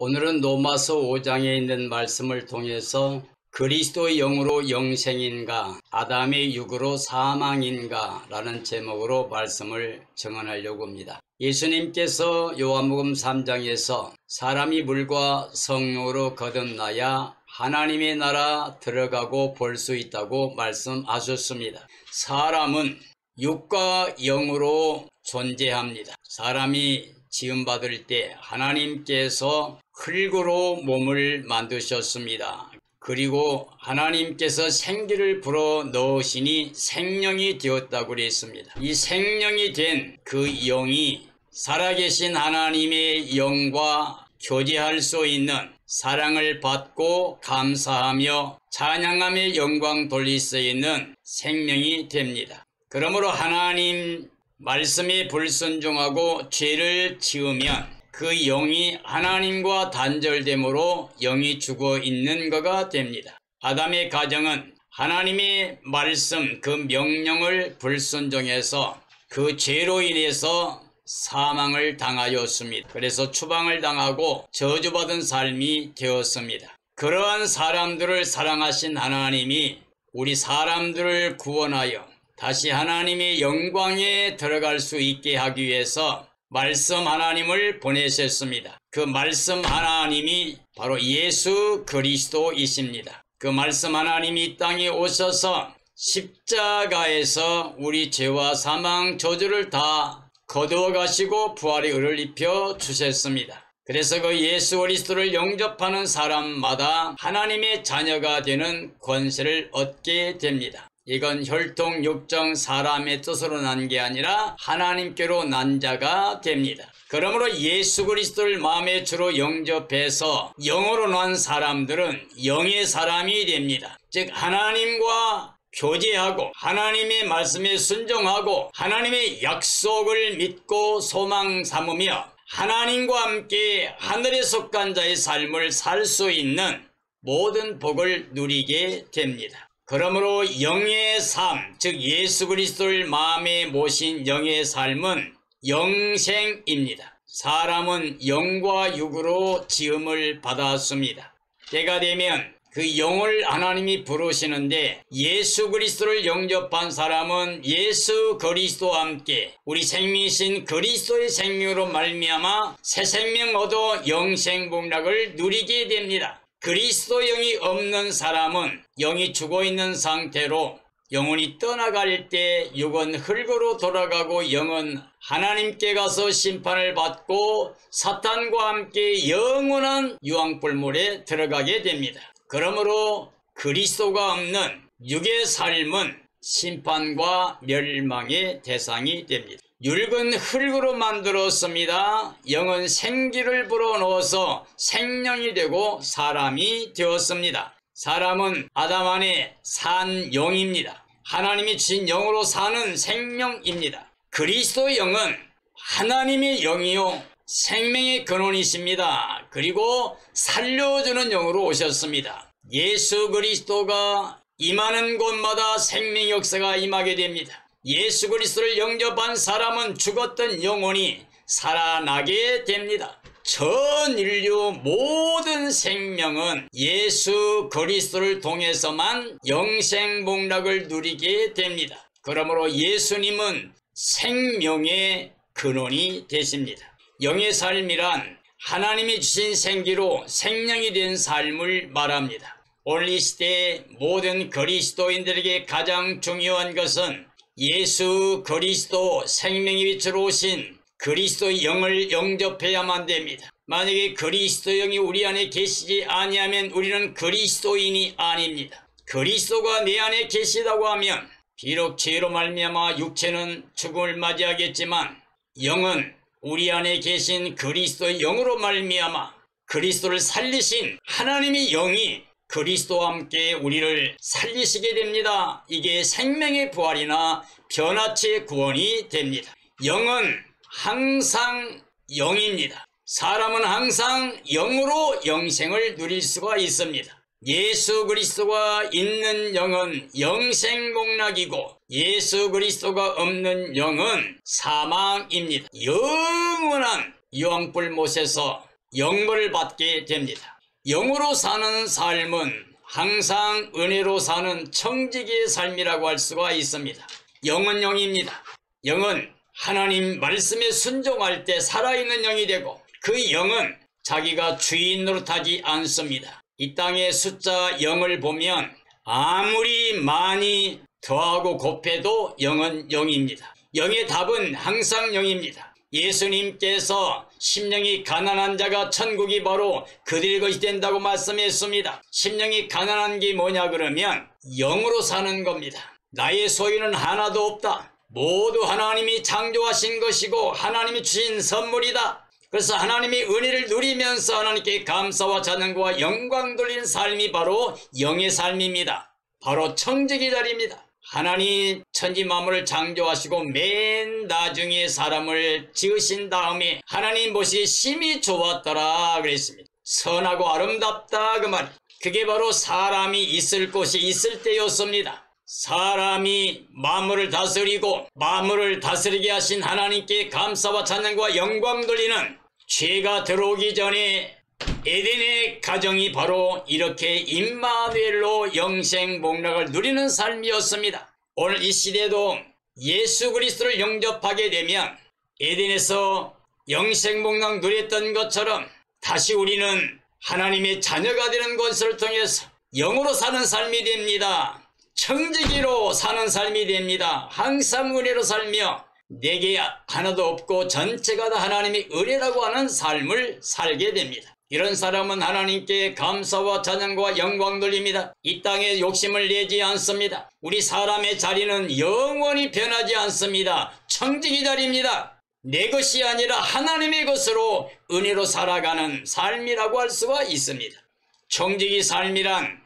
오늘은 로마서 5장에 있는 말씀을 통해서 그리스도의 영으로 영생인가 아담의 육으로 사망인가 라는 제목으로 말씀을 증언하려고 합니다. 예수님께서 요한복음 3장에서 사람이 물과 성령으로 거듭나야 하나님의 나라 들어가고 볼 수 있다고 말씀하셨습니다. 사람은 육과 영으로 존재합니다. 사람이 지음받을 때 하나님께서 흙으로 몸을 만드셨습니다. 그리고 하나님께서 생기를 불어 넣으시니 생명이 되었다고 그랬습니다. 이 생명이 된 그 영이 살아계신 하나님의 영과 교제할 수 있는 사랑을 받고 감사하며 찬양하며 영광 돌릴 수 있는 생명이 됩니다. 그러므로 하나님 말씀에 불순종하고 죄를 지으면 그 영이 하나님과 단절됨으로 영이 죽어 있는 거가 됩니다. 아담의 가정은 하나님의 말씀 그 명령을 불순종해서 그 죄로 인해서 사망을 당하였습니다. 그래서 추방을 당하고 저주받은 삶이 되었습니다. 그러한 사람들을 사랑하신 하나님이 우리 사람들을 구원하여 다시 하나님의 영광에 들어갈 수 있게 하기 위해서 말씀 하나님을 보내셨습니다. 그 말씀 하나님이 바로 예수 그리스도이십니다. 그 말씀 하나님이 이 땅에 오셔서 십자가에서 우리 죄와 사망 저주를 다 거두어 가시고 부활의 의를 입혀 주셨습니다. 그래서 그 예수 그리스도를 영접하는 사람마다 하나님의 자녀가 되는 권세를 얻게 됩니다. 이건 혈통 육정 사람의 뜻으로 난 게 아니라 하나님께로 난 자가 됩니다. 그러므로 예수 그리스도를 마음의 주로 영접해서 영으로 난 사람들은 영의 사람이 됩니다. 즉 하나님과 교제하고 하나님의 말씀에 순종하고 하나님의 약속을 믿고 소망 삼으며 하나님과 함께 하늘에 속한 자의 삶을 살 수 있는 모든 복을 누리게 됩니다. 그러므로 영의 삶, 즉 예수 그리스도를 마음에 모신 영의 삶은 영생입니다. 사람은 영과 육으로 지음을 받았습니다. 때가 되면 그 영을 하나님이 부르시는데 예수 그리스도를 영접한 사람은 예수 그리스도와 함께 우리 생명이신 그리스도의 생명으로 말미암아 새 생명 얻어 영생복락을 누리게 됩니다. 그리스도 영이 없는 사람은 영이 죽어있는 상태로 영혼이 떠나갈 때 육은 흙으로 돌아가고 영은 하나님께 가서 심판을 받고 사탄과 함께 영원한 유황불물에 들어가게 됩니다. 그러므로 그리스도가 없는 육의 삶은 심판과 멸망의 대상이 됩니다. 율은 흙으로 만들었습니다. 영은 생기를 불어넣어서 생명이 되고 사람이 되었습니다. 사람은 아담 안에 산 영입니다. 하나님이 주신 영으로 사는 생명입니다. 그리스도 영은 하나님의 영이요 생명의 근원이십니다. 그리고 살려주는 영으로 오셨습니다. 예수 그리스도가 임하는 곳마다 생명 역사가 임하게 됩니다. 예수 그리스도를 영접한 사람은 죽었던 영혼이 살아나게 됩니다. 전 인류 모든 생명은 예수 그리스도를 통해서만 영생복락을 누리게 됩니다. 그러므로 예수님은 생명의 근원이 되십니다. 영의 삶이란 하나님이 주신 생기로 생명이 된 삶을 말합니다. 오늘 이 시대의 모든 그리스도인들에게 가장 중요한 것은 예수 그리스도 생명의 빛으로 오신 그리스도의 영을 영접해야만 됩니다. 만약에 그리스도 영이 우리 안에 계시지 아니하면 우리는 그리스도인이 아닙니다. 그리스도가 내 안에 계시다고 하면 비록 죄로 말미암아 육체는 죽음을 맞이하겠지만 영은 우리 안에 계신 그리스도의 영으로 말미암아 그리스도를 살리신 하나님의 영이 그리스도와 함께 우리를 살리시게 됩니다. 이게 생명의 부활이나 변화체의 구원이 됩니다. 영은 항상 영입니다. 사람은 항상 영으로 영생을 누릴 수가 있습니다. 예수 그리스도가 있는 영은 영생복락이고 예수 그리스도가 없는 영은 사망입니다. 영원한 유황불못에서 영벌을 받게 됩니다. 영으로 사는 삶은 항상 은혜로 사는 청지기의 삶이라고 할 수가 있습니다. 영은 영입니다. 영은 하나님 말씀에 순종할 때 살아있는 영이 되고 그 영은 자기가 주인 노릇하지 않습니다. 이 땅의 숫자 0을 보면 아무리 많이 더하고 곱해도 영은 영입니다. 영의 답은 항상 영입니다. 예수님께서 심령이 가난한 자가 천국이 바로 그들 것이 된다고 말씀했습니다. 심령이 가난한 게 뭐냐 그러면 영으로 사는 겁니다. 나의 소유는 하나도 없다. 모두 하나님이 창조하신 것이고 하나님이 주신 선물이다. 그래서 하나님의 은혜를 누리면서 하나님께 감사와 찬양과 영광 돌리는 삶이 바로 영의 삶입니다. 바로 청지기 자리입니다. 하나님 천지 만물을 창조하시고 맨 나중에 사람을 지으신 다음에 하나님 보시기에 심히 좋았더라 그랬습니다. 선하고 아름답다 그 말. 그게 바로 사람이 있을 곳이 있을 때였습니다. 사람이 만물을 다스리고 만물을 다스리게 하신 하나님께 감사와 찬양과 영광 돌리는 죄가 들어오기 전에 에덴의 가정이 바로 이렇게 임마누엘로 영생복락을 누리는 삶이었습니다. 오늘 이 시대도 예수 그리스도를 영접하게 되면 에덴에서 영생복락 누렸던 것처럼 다시 우리는 하나님의 자녀가 되는 것을 통해서 영으로 사는 삶이 됩니다. 청지기로 사는 삶이 됩니다. 항상 은혜로 살며 내게 하나도 없고 전체가 다 하나님의 은혜라고 하는 삶을 살게 됩니다. 이런 사람은 하나님께 감사와 찬양과 영광 돌립니다. 이 땅에 욕심을 내지 않습니다. 우리 사람의 자리는 영원히 변하지 않습니다. 청지기 자리입니다. 내 것이 아니라 하나님의 것으로 은혜로 살아가는 삶이라고 할 수가 있습니다. 청지기 삶이란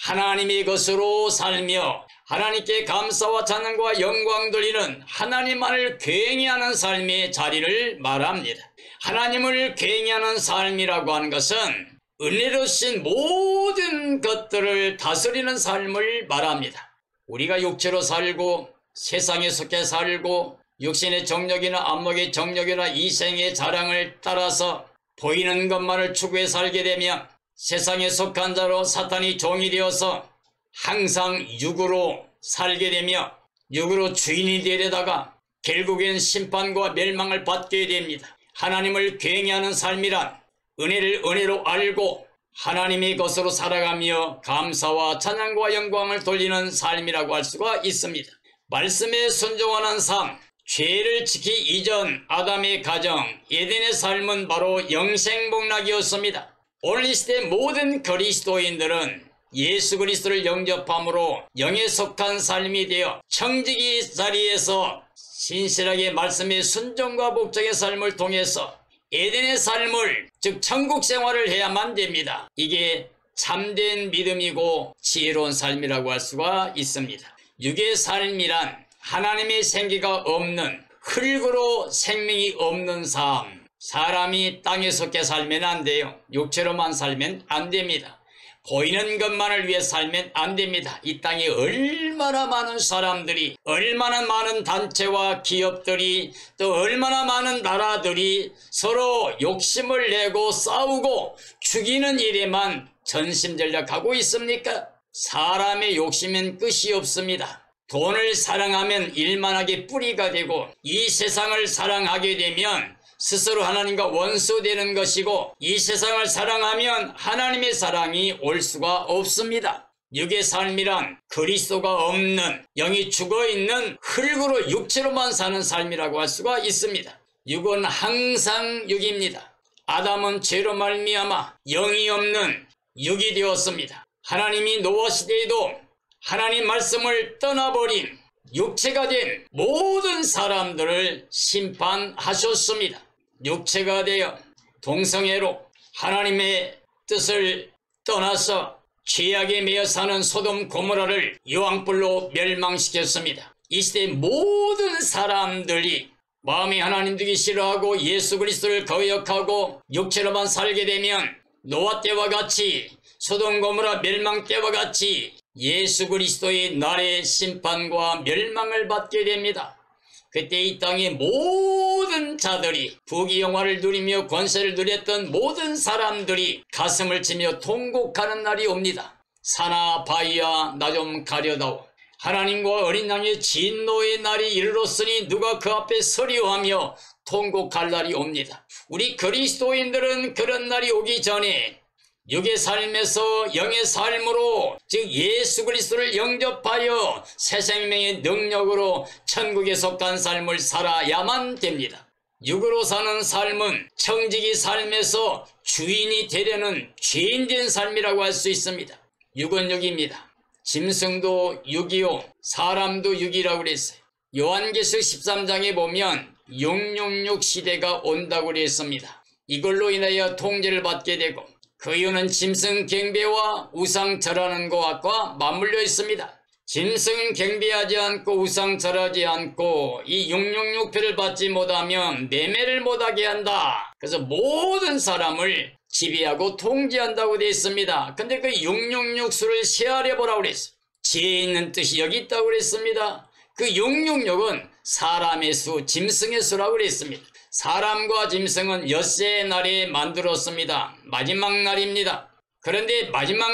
하나님의 것으로 살며 하나님께 감사와 찬양과 영광 돌리는 하나님만을 굉해하는 삶의 자리를 말합니다. 하나님을 굉해하는 삶이라고 하는 것은 은혜로우신 모든 것들을 다스리는 삶을 말합니다. 우리가 육체로 살고 세상에 속해 살고 육신의 정욕이나 안목의 정욕이나 이생의 자랑을 따라서 보이는 것만을 추구해 살게 되면 세상에 속한 자로 사탄이 종이 되어서 항상 육으로 살게 되며 육으로 주인이 되려다가 결국엔 심판과 멸망을 받게 됩니다. 하나님을 굉해하는 삶이란 은혜를 은혜로 알고 하나님의 것으로 살아가며 감사와 찬양과 영광을 돌리는 삶이라고 할 수가 있습니다. 말씀에 순종하는 삶, 죄를 지키기 이전 아담의 가정, 에덴의 삶은 바로 영생복락이었습니다. 오늘 이 시대 모든 그리스도인들은 예수 그리스도를 영접함으로 영에 속한 삶이 되어 청지기 자리에서 신실하게 말씀의 순종과 복종의 삶을 통해서 에덴의 삶을 즉 천국 생활을 해야만 됩니다. 이게 참된 믿음이고 지혜로운 삶이라고 할 수가 있습니다. 육의 삶이란 하나님의 생기가 없는 흙으로 생명이 없는 삶. 사람이 땅에 속해 살면 안 돼요. 육체로만 살면 안 됩니다. 보이는 것만을 위해 살면 안 됩니다. 이 땅에 얼마나 많은 사람들이, 얼마나 많은 단체와 기업들이, 또 얼마나 많은 나라들이 서로 욕심을 내고 싸우고 죽이는 일에만 전심전력하고 있습니까? 사람의 욕심은 끝이 없습니다. 돈을 사랑하면 일만하게 뿌리가 되고 이 세상을 사랑하게 되면 스스로 하나님과 원수되는 것이고 이 세상을 사랑하면 하나님의 사랑이 올 수가 없습니다. 육의 삶이란 그리스도가 없는 영이 죽어있는 흙으로 육체로만 사는 삶이라고 할 수가 있습니다. 육은 항상 육입니다. 아담은 죄로 말미암아 영이 없는 육이 되었습니다. 하나님이 노아 시대에도 하나님 말씀을 떠나버린 육체가 된 모든 사람들을 심판하셨습니다. 육체가 되어 동성애로 하나님의 뜻을 떠나서 죄악에 매여 사는 소돔 고모라를 유황불로 멸망시켰습니다. 이 시대 모든 사람들이 마음이 하나님 되기 싫어하고 예수 그리스도를 거역하고 육체로만 살게 되면 노아 때와 같이 소돔 고모라 멸망 때와 같이 예수 그리스도의 날의 심판과 멸망을 받게 됩니다. 그때 이 땅의 모든 자들이 부귀영화를 누리며 권세를 누렸던 모든 사람들이 가슴을 치며 통곡하는 날이 옵니다. 산아 바위야 나 좀 가려다오. 하나님과 어린 양의 진노의 날이 이르렀으니 누가 그 앞에 서리하며 통곡할 날이 옵니다. 우리 그리스도인들은 그런 날이 오기 전에 육의 삶에서 영의 삶으로, 즉 예수 그리스도를 영접하여 새 생명의 능력으로 천국에 속한 삶을 살아야만 됩니다. 육으로 사는 삶은 청지기 삶에서 주인이 되려는 죄인된 삶이라고 할 수 있습니다. 육은 육입니다. 짐승도 육이요 사람도 육이라고 그랬어요. 요한계시록 13장에 보면 666 시대가 온다고 그랬습니다. 이걸로 인하여 통제를 받게 되고 그 이유는 짐승 경배와 우상 절하는 것과 맞물려 있습니다. 짐승 경배하지 않고 우상 절하지 않고 이 666표를 받지 못하면 매매를 못하게 한다. 그래서 모든 사람을 지배하고 통제한다고 되어 있습니다. 근데 그 666수를 세하려 보라고 그랬어요. 지혜 있는 뜻이 여기 있다고 그랬습니다. 그 666은 사람의 수, 짐승의 수라고 그랬습니다. 사람과 짐승은 엿새의 날에 만들었습니다. 마지막 날입니다. 그런데 마지막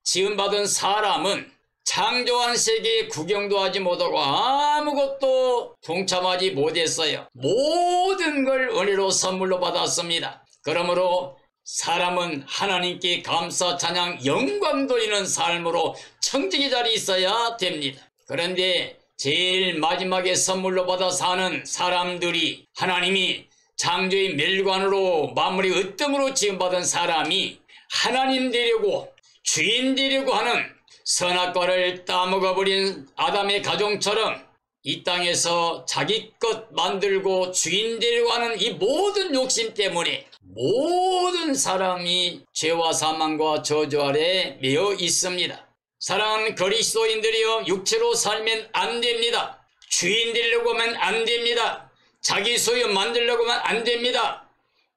지음받은 사람은 창조한 세계에 구경도 하지 못하고 아무것도 동참하지 못했어요. 모든 걸 은혜로 선물로 받았습니다. 그러므로 사람은 하나님께 감사, 찬양, 영광 돌리는 삶으로 청지기 자리에 있어야 됩니다. 그런데 제일 마지막에 선물로 받아 사는 사람들이 하나님이 창조의 멸관으로 마무리 으뜸으로 지음받은 사람이 하나님 되려고 주인 되려고 하는 선악과를 따먹어버린 아담의 가정처럼 이 땅에서 자기 것 만들고 주인 되려고 하는 이 모든 욕심 때문에 모든 사람이 죄와 사망과 저주 아래 매여 있습니다. 사랑하는 그리스도인들이여, 육체로 살면 안 됩니다. 주인 되려고 하면 안 됩니다. 자기 소유 만들려고 하면 안 됩니다.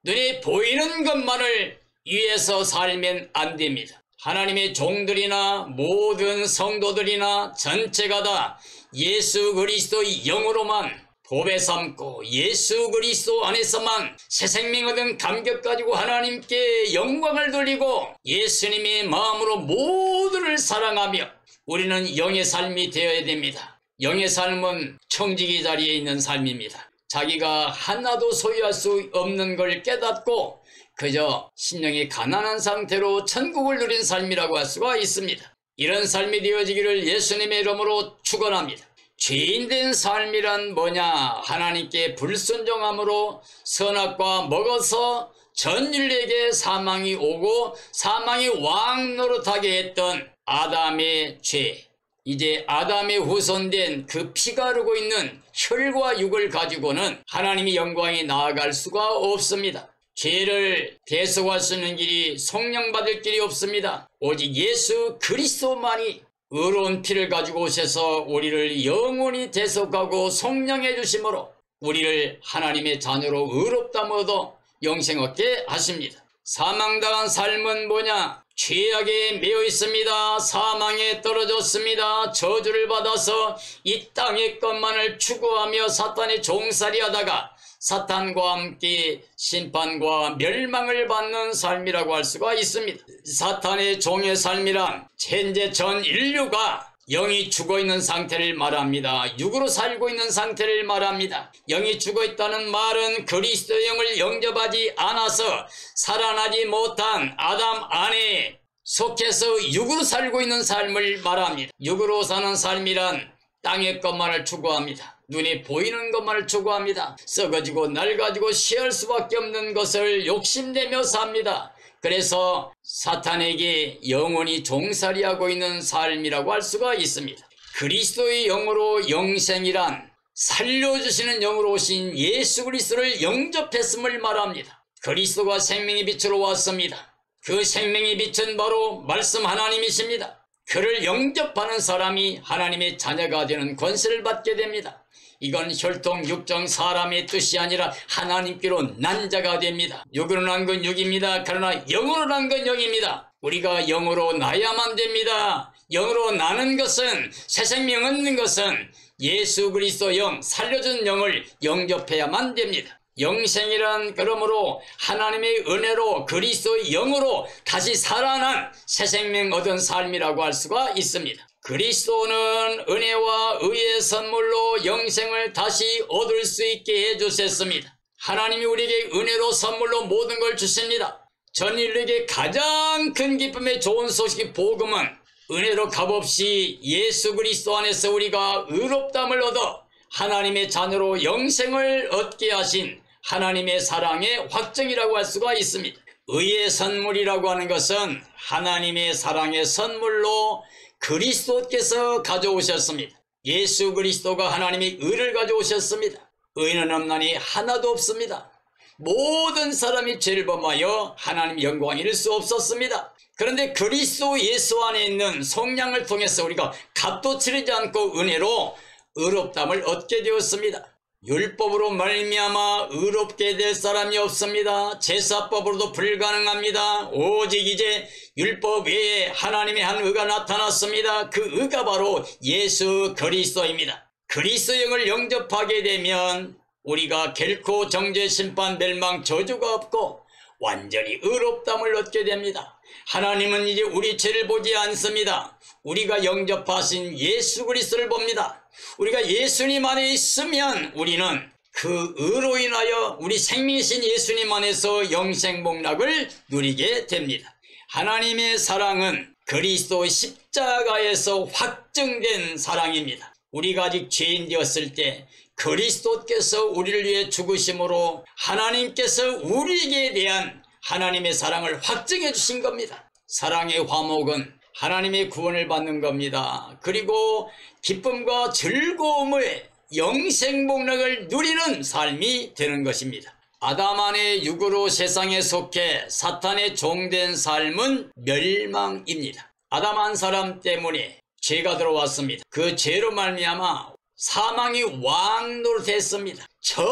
눈에 보이는 것만을 위해서 살면 안 됩니다. 하나님의 종들이나 모든 성도들이나 전체가 다 예수 그리스도의 영으로만 보배 삼고 예수 그리스도 안에서만 새 생명 얻은 감격 가지고 하나님께 영광을 돌리고 예수님의 마음으로 모두를 사랑하며 우리는 영의 삶이 되어야 됩니다. 영의 삶은 청지기 자리에 있는 삶입니다. 자기가 하나도 소유할 수 없는 걸 깨닫고 그저 심령이 가난한 상태로 천국을 누린 삶이라고 할 수가 있습니다. 이런 삶이 되어지기를 예수님의 이름으로 축원합니다. 죄인된 삶이란 뭐냐? 하나님께 불순종함으로 선악과 먹어서 전 인류에게 사망이 오고 사망이 왕 노릇하게 했던 아담의 죄. 이제 아담의 후손된 그 피가 흐르고 있는 혈과 육을 가지고는 하나님의 영광에 나아갈 수가 없습니다. 죄를 대속할 수 있는 길이, 성령 받을 길이 없습니다. 오직 예수 그리스도만이 의로운 피를 가지고 오셔서 우리를 영원히 대속하고 성령해 주심으로 우리를 하나님의 자녀로 의롭다함 얻어 영생 얻게 하십니다. 사망당한 삶은 뭐냐? 죄악에 매여 있습니다. 사망에 떨어졌습니다. 저주를 받아서 이 땅의 것만을 추구하며 사탄의 종살이 하다가 사탄과 함께 심판과 멸망을 받는 삶이라고 할 수가 있습니다. 사탄의 종의 삶이란 현재 전 인류가 영이 죽어있는 상태를 말합니다. 육으로 살고 있는 상태를 말합니다. 영이 죽어있다는 말은 그리스도의 영을 영접하지 않아서 살아나지 못한 아담 안에 속해서 육으로 살고 있는 삶을 말합니다. 육으로 사는 삶이란 땅의 것만을 추구합니다. 눈에 보이는 것만을 추구합니다. 썩어지고 낡아지고 시할 수밖에 없는 것을 욕심내며 삽니다. 그래서 사탄에게 영원히 종살이하고 있는 삶이라고 할 수가 있습니다. 그리스도의 영으로 영생이란 살려주시는 영으로 오신 예수 그리스도를 영접했음을 말합니다. 그리스도가 생명의 빛으로 왔습니다. 그 생명의 빛은 바로 말씀 하나님이십니다. 그를 영접하는 사람이 하나님의 자녀가 되는 권세를 받게 됩니다. 이건 혈통 육정 사람의 뜻이 아니라 하나님께로 난 자가 됩니다. 육으로 난 건 육입니다. 그러나 영으로 난 건 영입니다. 우리가 영으로 나야만 됩니다. 영으로 나는 것은, 새 생명 얻는 것은 예수 그리스도 영, 살려준 영을 영접해야만 됩니다. 영생이란 그러므로 하나님의 은혜로 그리스도의 영으로 다시 살아난 새 생명 얻은 삶이라고 할 수가 있습니다. 그리스도는 은혜와 의의 선물로 영생을 다시 얻을 수 있게 해주셨습니다. 하나님이 우리에게 은혜로 선물로 모든 걸 주십니다. 전 인류에게 가장 큰 기쁨의 좋은 소식이 복음은 은혜로 값없이 예수 그리스도 안에서 우리가 의롭다함을 얻어 하나님의 자녀로 영생을 얻게 하신 하나님의 사랑의 확증이라고 할 수가 있습니다. 의의 선물이라고 하는 것은 하나님의 사랑의 선물로 그리스도께서 가져오셨습니다. 예수 그리스도가 하나님의 의를 가져오셨습니다. 의는 없나니 하나도 없습니다. 모든 사람이 죄를 범하여 하나님 영광 이룰 수 없었습니다. 그런데 그리스도 예수 안에 있는 속량을 통해서 우리가 값도 치르지 않고 은혜로 의롭다함을 얻게 되었습니다. 율법으로 말미암아 의롭게 될 사람이 없습니다. 제사법으로도 불가능합니다. 오직 이제 율법 외에 하나님의 한 의가 나타났습니다. 그 의가 바로 예수 그리스도입니다. 그리스도 영을 영접하게 되면 우리가 결코 정죄, 심판, 멸망, 저주가 없고 완전히 의롭다함을 얻게 됩니다. 하나님은 이제 우리 죄를 보지 않습니다. 우리가 영접하신 예수 그리스도를 봅니다. 우리가 예수님 안에 있으면 우리는 그 의로 인하여 우리 생명이신 예수님 안에서 영생복락을 누리게 됩니다. 하나님의 사랑은 그리스도 십자가에서 확증된 사랑입니다. 우리가 아직 죄인 되었을 때 그리스도께서 우리를 위해 죽으심으로 하나님께서 우리에게 대한 하나님의 사랑을 확증해 주신 겁니다. 사랑의 화목은 하나님의 구원을 받는 겁니다. 그리고 기쁨과 즐거움의 영생복락을 누리는 삶이 되는 것입니다. 아담 안의 육으로 세상에 속해 사탄의 종된 삶은 멸망입니다. 아담 한 사람 때문에 죄가 들어왔습니다. 그 죄로 말미암아 사망이 왕노릇했습니다. 전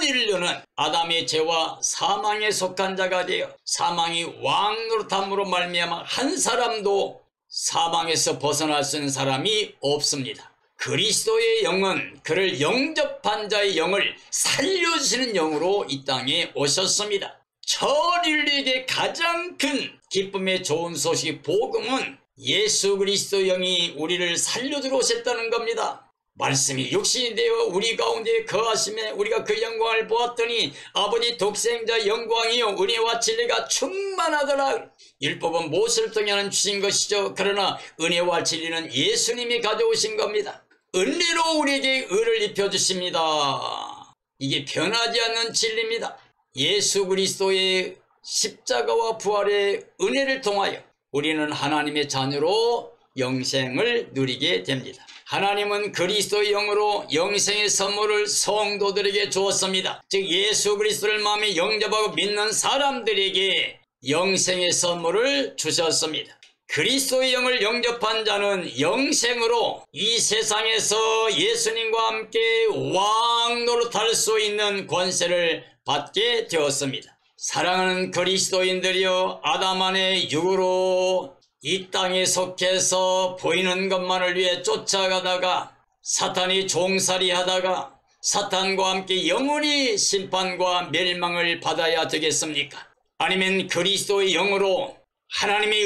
인류는 아담의 죄와 사망에 속한 자가 되어 사망이 왕노릇함으로 말미암아 한 사람도 사망에서 벗어날 수 있는 사람이 없습니다. 그리스도의 영은 그를 영접한 자의 영을 살려주시는 영으로 이 땅에 오셨습니다. 전 인류에게 가장 큰 기쁨의 좋은 소식 복음은 예수 그리스도 영이 우리를 살려주러 오셨다는 겁니다. 말씀이 육신이 되어 우리 가운데 거하심에 우리가 그 영광을 보았더니 아버지 독생자 영광이요 은혜와 진리가 충만하더라. 율법은 모세를 통해 하는 주신 것이죠. 그러나 은혜와 진리는 예수님이 가져오신 겁니다. 은혜로 우리에게 의를 입혀주십니다. 이게 변하지 않는 진리입니다. 예수 그리스도의 십자가와 부활의 은혜를 통하여 우리는 하나님의 자녀로 영생을 누리게 됩니다. 하나님은 그리스도의 영으로 영생의 선물을 성도들에게 주었습니다. 즉 예수 그리스도를 마음에 영접하고 믿는 사람들에게 영생의 선물을 주셨습니다. 그리스도의 영을 영접한 자는 영생으로 이 세상에서 예수님과 함께 왕노릇할 수 있는 권세를 받게 되었습니다. 사랑하는 그리스도인들이여, 아담 안의 육으로 이 땅에 속해서 보이는 것만을 위해 쫓아가다가 사탄이 종살이 하다가 사탄과 함께 영원히 심판과 멸망을 받아야 되겠습니까? 아니면 그리스도의 영으로 하나님의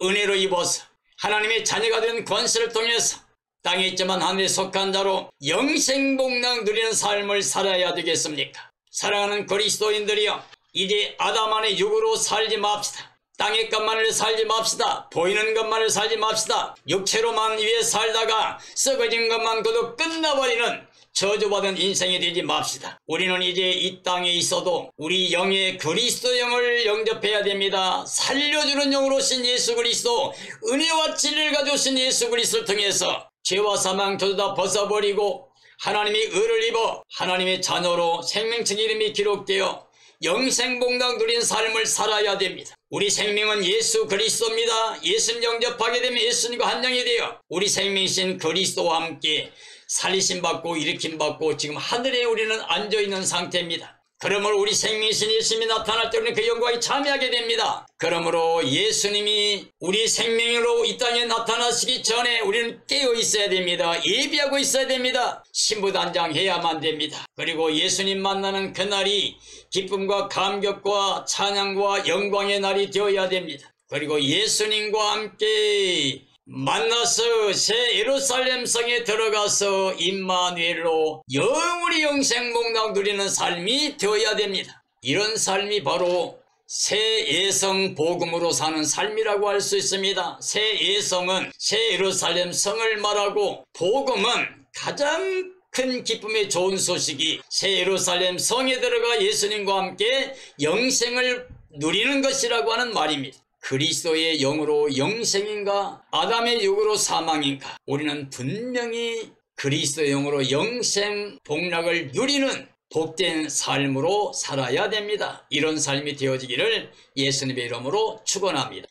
은혜로 입어서 하나님의 자녀가 된 권세를 통해서 땅에 있지만 하늘에 속한 자로 영생복락 누리는 삶을 살아야 되겠습니까? 사랑하는 그리스도인들이여, 이제 아담 안의 육으로 살지 맙시다. 땅의 것만을 살지 맙시다. 보이는 것만을 살지 맙시다. 육체로만 위해 살다가 썩어진 것만 거둬 끝나버리는 저주받은 인생이 되지 맙시다. 우리는 이제 이 땅에 있어도 우리 영의 그리스도 영을 영접해야 됩니다. 살려주는 영으로 오신 예수 그리스도, 은혜와 진리를 가져오신 예수 그리스도를 통해서 죄와 사망 저주 다 벗어버리고 하나님의 의를 입어 하나님의 자녀로 생명책 이름이 기록되어 영생복락 누린 삶을 살아야 됩니다. 우리 생명은 예수 그리스도입니다. 예수님 영접하게 되면 예수님과 한 영이 되어 우리 생명이신 그리스도와 함께 살리심 받고 일으킴 받고 지금 하늘에 우리는 앉아있는 상태입니다. 그러므로 우리 생명이신 예수님이 나타날 때 우리는 그 영광에 참여하게 됩니다. 그러므로 예수님이 우리 생명으로 이 땅에 나타나시기 전에 우리는 깨어 있어야 됩니다. 예비하고 있어야 됩니다. 신부단장해야만 됩니다. 그리고 예수님 만나는 그날이 기쁨과 감격과 찬양과 영광의 날이 되어야 됩니다. 그리고 예수님과 함께 만나서 새 예루살렘 성에 들어가서 임마누엘로 영원히 영생 복락 누리는 삶이 되어야 됩니다. 이런 삶이 바로 새 예성 복음으로 사는 삶이라고 할 수 있습니다. 새 예성은 새 예루살렘 성을 말하고, 복음은 가장 큰 기쁨의 좋은 소식이 새 예루살렘 성에 들어가 예수님과 함께 영생을 누리는 것이라고 하는 말입니다. 그리스도의 영으로 영생인가 아담의 육으로 사망인가? 우리는 분명히 그리스도의 영으로 영생 복락을 누리는 복된 삶으로 살아야 됩니다. 이런 삶이 되어지기를 예수님의 이름으로 축원합니다.